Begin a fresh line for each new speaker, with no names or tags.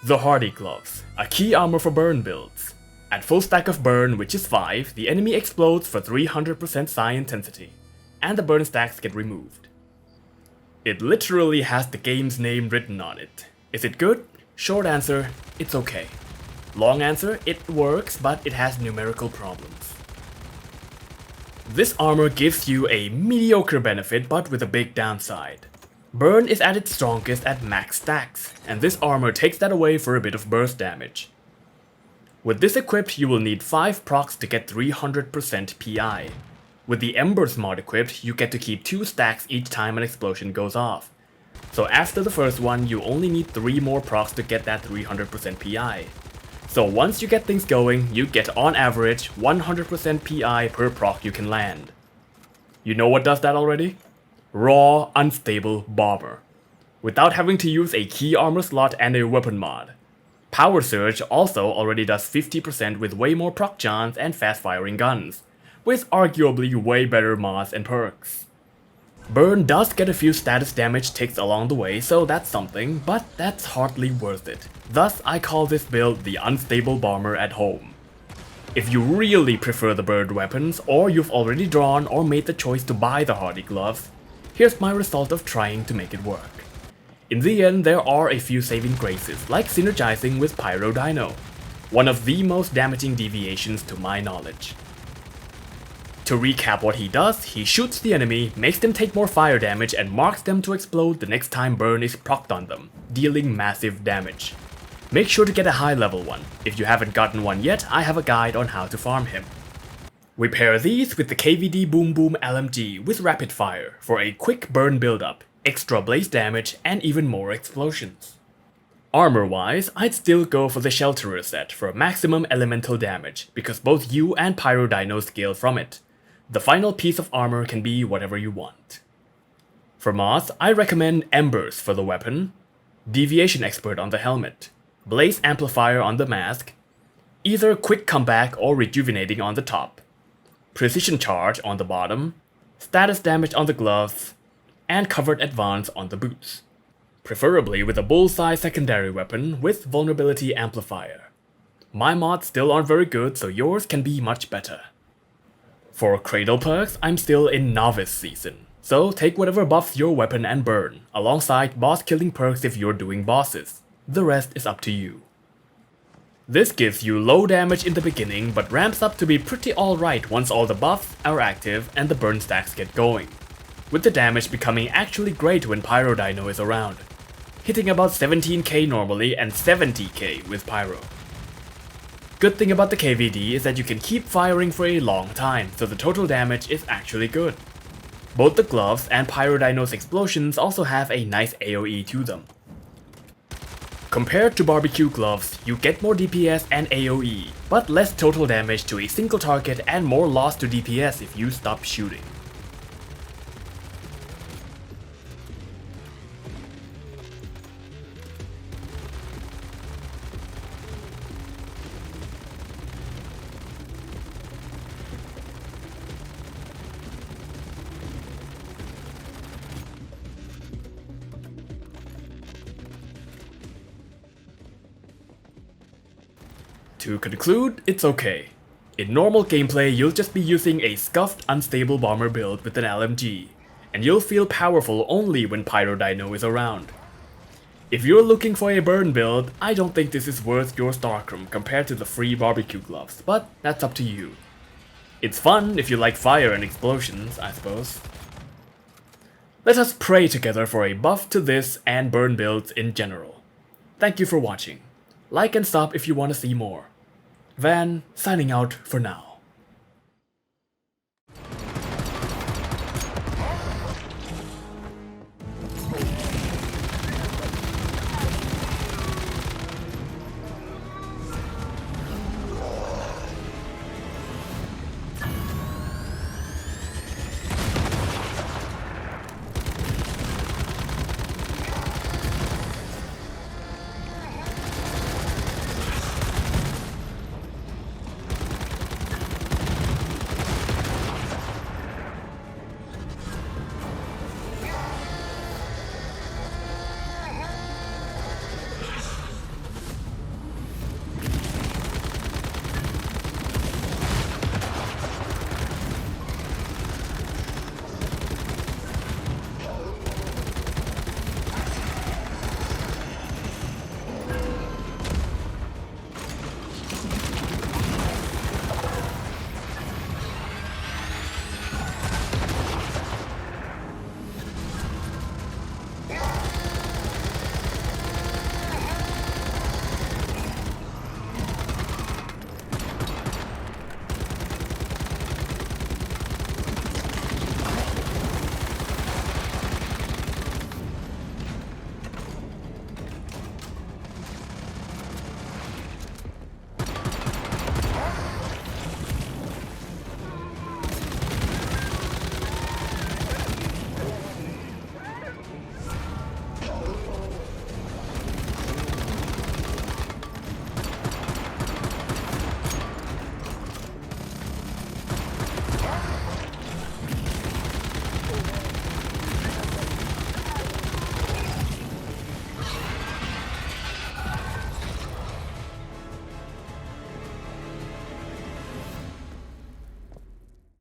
The Hardy Gloves, a key armor for burn builds. At full stack of burn, which is 5, the enemy explodes for 300% psi intensity, and the burn stacks get removed. It literally has the game's name written on it. Is it good? Short answer, it's okay. Long answer, it works, but it has numerical problems. This armor gives you a mediocre benefit, but with a big downside. Burn is at its strongest at max stacks, and this armor takes that away for a bit of burst damage. With this equipped, you will need 5 procs to get 300% PI. With the Embers mod equipped, you get to keep 2 stacks each time an explosion goes off. So after the first one, you only need 3 more procs to get that 300% PI. So once you get things going, you get on average 100% PI per proc you can land. You know what does that already? Raw, unstable bomber. Without having to use a key armor slot and a weapon mod. Power Surge also already does 50% with way more proc chance and fast firing guns, with arguably way better mods and perks. Burn does get a few status damage ticks along the way, so that's something, but that's hardly worth it. Thus, I call this build the Unstable Bomber at home. If you really prefer the bird weapons, or you've already drawn or made the choice to buy the Hardy Gloves, here's my result of trying to make it work. In the end, there are a few saving graces, like synergizing with Pyro Dino, one of the most damaging deviations to my knowledge. To recap what he does, he shoots the enemy, makes them take more fire damage and marks them to explode the next time burn is procced on them, dealing massive damage. Make sure to get a high level one. If you haven't gotten one yet, I have a guide on how to farm him. We pair these with the KVD Boom LMG with rapid fire for a quick burn buildup, extra blaze damage and even more explosions. Armor wise, I'd still go for the Shelterer set for maximum elemental damage, because both you and Pyro Dino scale from it. The final piece of armor can be whatever you want. For mods, I recommend Embers for the weapon, Deviation Expert on the helmet, Blaze Amplifier on the mask, either Quick Comeback or Rejuvenating on the top, Precision Charge on the bottom, Status Damage on the gloves, and Covered Advance on the boots. Preferably with a bullseye secondary weapon with Vulnerability Amplifier. My mods still aren't very good, so yours can be much better. For Cradle perks, I'm still in Novice season, so take whatever buffs your weapon and burn, alongside boss killing perks if you're doing bosses. The rest is up to you. This gives you low damage in the beginning, but ramps up to be pretty alright once all the buffs are active and the burn stacks get going, with the damage becoming actually great when Pyro Dino is around, hitting about 17k normally and 70k with Pyro. Good thing about the KVD is that you can keep firing for a long time, so the total damage is actually good. Both the gloves and Pyro Dino's explosions also have a nice AoE to them. Compared to BBQ Gloves, you get more DPS and AoE, but less total damage to a single target and more loss to DPS if you stop shooting. To conclude, it's okay. In normal gameplay, you'll just be using a scuffed, unstable bomber build with an LMG, and you'll feel powerful only when Pyro Dino is around. If you're looking for a burn build, I don't think this is worth your Starcrum compared to the free BBQ Gloves, but that's up to you. It's fun if you like fire and explosions, I suppose. Let us pray together for a buff to this and burn builds in general. Thank you for watching. Like and sub if you want to see more. Van, signing out for now.